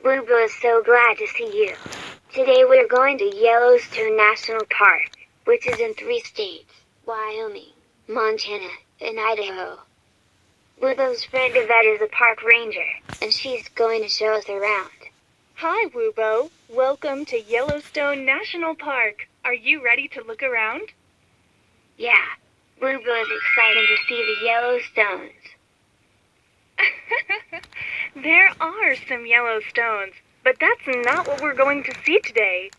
Woobo is so glad to see you. Today we're going to Yellowstone National Park, which is in 3 states, Wyoming, Montana, and Idaho. Woobo's friend Yvette is a park ranger, and she's going to show us around. Hi, Woobo. Welcome to Yellowstone National Park. Are you ready to look around? Yeah, Woobo is excited to see the Yellowstones. There are some Yellowstones, but that's not what we're going to see today.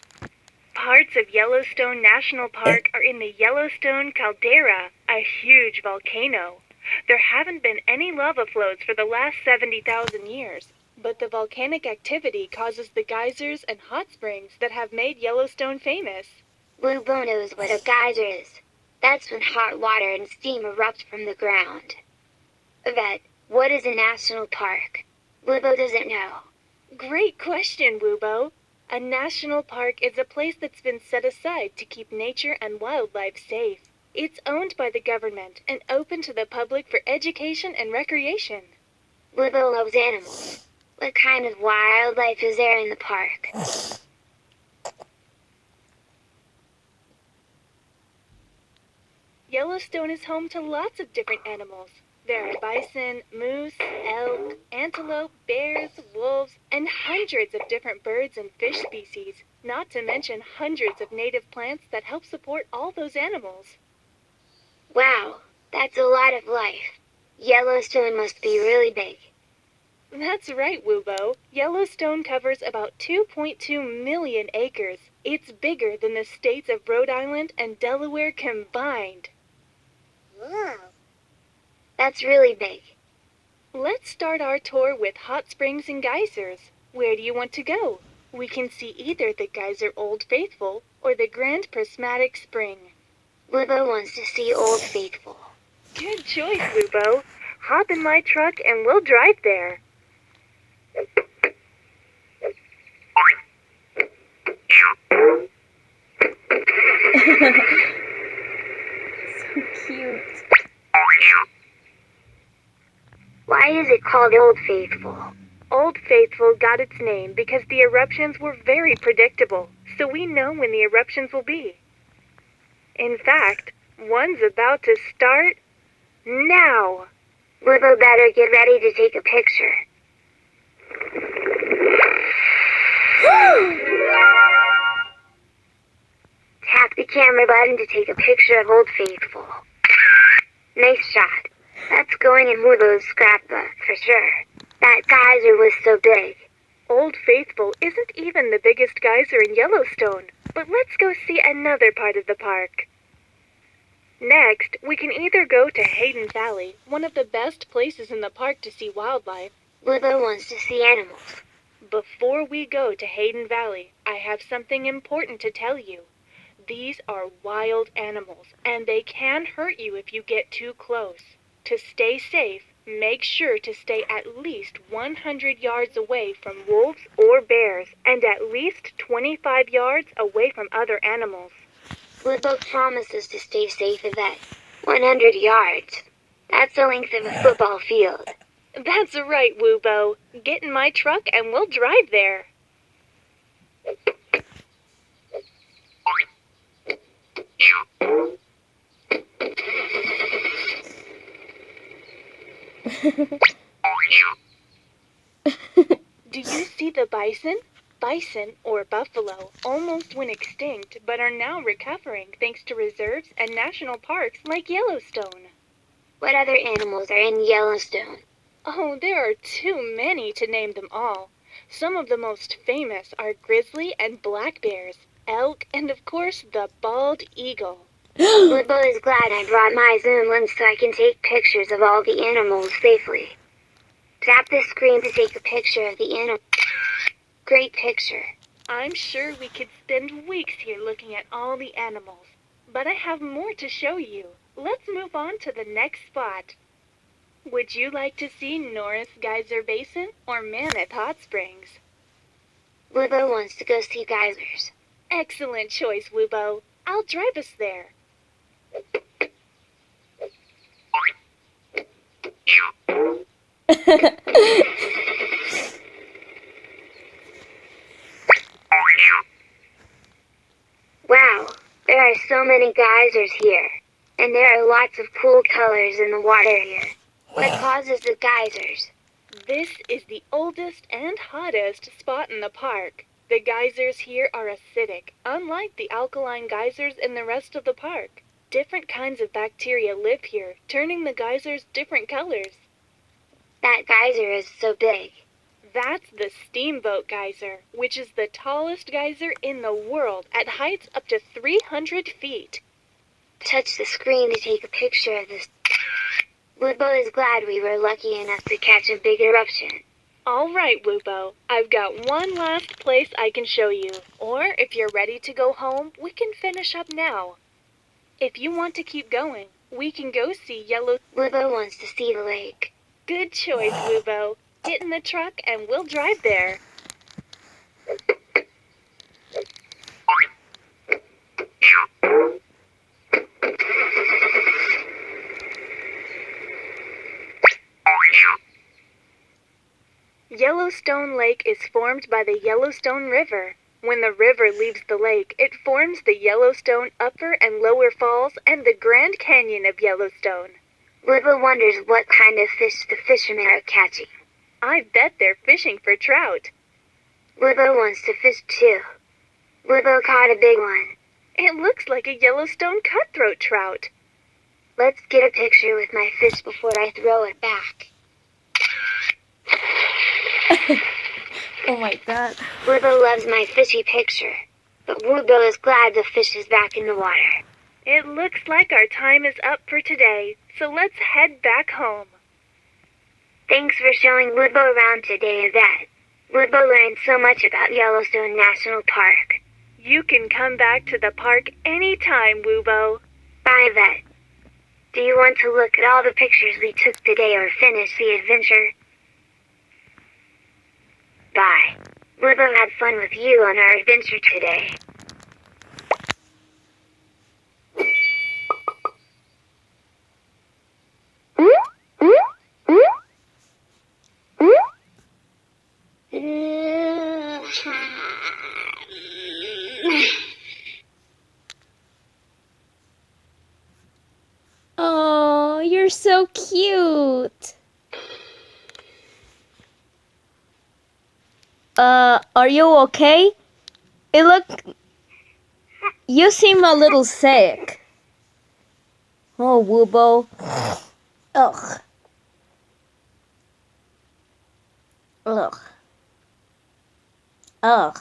Parts of Yellowstone National Park are in the Yellowstone caldera, a huge volcano. There haven't been any lava flows for the last 70,000 years, but the volcanic activity causes the geysers and hot springs that have made Yellowstone famous. Woobo knows what a geyser is. That's when hot water and steam erupt from the ground. Yvette, what is a national park? Woobo doesn't know. Great question, Woobo. A national park is a place that's been set aside to keep nature and wildlife safe. It's owned by the government and open to the public for education and recreation. Woobo loves animals. What kind of wildlife is there in the park? Yellowstone is home to lots of different animals. There are bison, moose, elk, antelope, bears, wolves, and hundreds of different birds and fish species, not to mention hundreds of native plants that help support all those animals. Wow, that's a lot of life. Yellowstone must be really big. That's right, Woobo. Yellowstone covers about 2.2 million acres. It's bigger than the states of Rhode Island and Delaware combined. Wow. That's really big. Let's start our tour with hot springs and geysers. Where do you want to go? We can see either the Geyser Old Faithful or the Grand Prismatic Spring. Woobo wants to see Old Faithful. Good choice, Woobo. Hop in my truck and we'll drive there. So cute. Why is it called Old Faithful? Old Faithful got its name because the eruptions were very predictable, so we know when the eruptions will be. In fact, one's about to start now. Woobo better get ready to take a picture. Tap the camera button to take a picture of Old Faithful. Nice shot. That's going in Woobo's scrapbook for sure. That geyser was so big. Old Faithful isn't even the biggest geyser in Yellowstone, but let's go see another part of the park. Next, we can either go to Hayden Valley, one of the best places in the park to see wildlife. Woobo wants to see animals. Before we go to Hayden Valley, I have something important to tell you. These are wild animals, and they can hurt you if you get too close. To stay safe, make sure to stay at least 100 yards away from wolves or bears, and at least 25 yards away from other animals. Woobo promises to stay safe, Yvette. 100 yards. That's the length of a football field. That's right, Woobo. Get in my truck and we'll drive there. Do you see the bison? Bison, or buffalo, almost went extinct but are now recovering thanks to reserves and national parks like Yellowstone. What other animals are in Yellowstone? Oh, there are too many to name them all. Some of the most famous are grizzly and black bears, elk, and of course the bald eagle. Woobo is glad I brought my zoom lens so I can take pictures of all the animals safely. Tap the screen to take a picture of the animal. Great picture. I'm sure we could spend weeks here looking at all the animals, but I have more to show you. Let's move on to the next spot. Would you like to see Norris Geyser Basin or Mammoth Hot Springs? Woobo wants to go see geysers. Excellent choice, Woobo. I'll drive us there. many geysers here, and there are lots of cool colors in the water here. What causes the geysers? This is the oldest and hottest spot in the park. The geysers here are acidic, unlike the alkaline geysers in the rest of the park. Different kinds of bacteria live here, turning the geysers different colors. That geyser is so big. That's the Steamboat Geyser, which is the tallest geyser in the world at heights up to 300 feet. Touch the screen to take a picture of this. Woobo is glad we were lucky enough to catch a big eruption. All right, Woobo. I've got one last place I can show you. Or if you're ready to go home, we can finish up now. If you want to keep going, we can go see Woobo wants to see the lake. Good choice, Woobo. Get in the truck and we'll drive there. Yellowstone Lake is formed by the Yellowstone River. When the river leaves the lake, it forms the Yellowstone Upper and Lower Falls and the Grand Canyon of Yellowstone. Woobo wonders what kind of fish the fishermen are catching. I bet they're fishing for trout. Woobo wants to fish too. Woobo caught a big one. It looks like a Yellowstone cutthroat trout. Let's get a picture with my fish before I throw it back. Oh my god. Woobo loves my fishy picture, but Woobo is glad the fish is back in the water. It looks like our time is up for today, so let's head back home. Thanks for showing Woobo around today, Yvette. Woobo learned so much about Yellowstone National Park. You can come back to the park anytime, Woobo. Bye, Yvette. Do you want to look at all the pictures we took today or finish the adventure? Bye. Woobo had fun with you on our adventure today. Oh, you're so cute. Are you okay? You seem a little sick. Oh, Woobo. Ugh. Ugh. Ugh.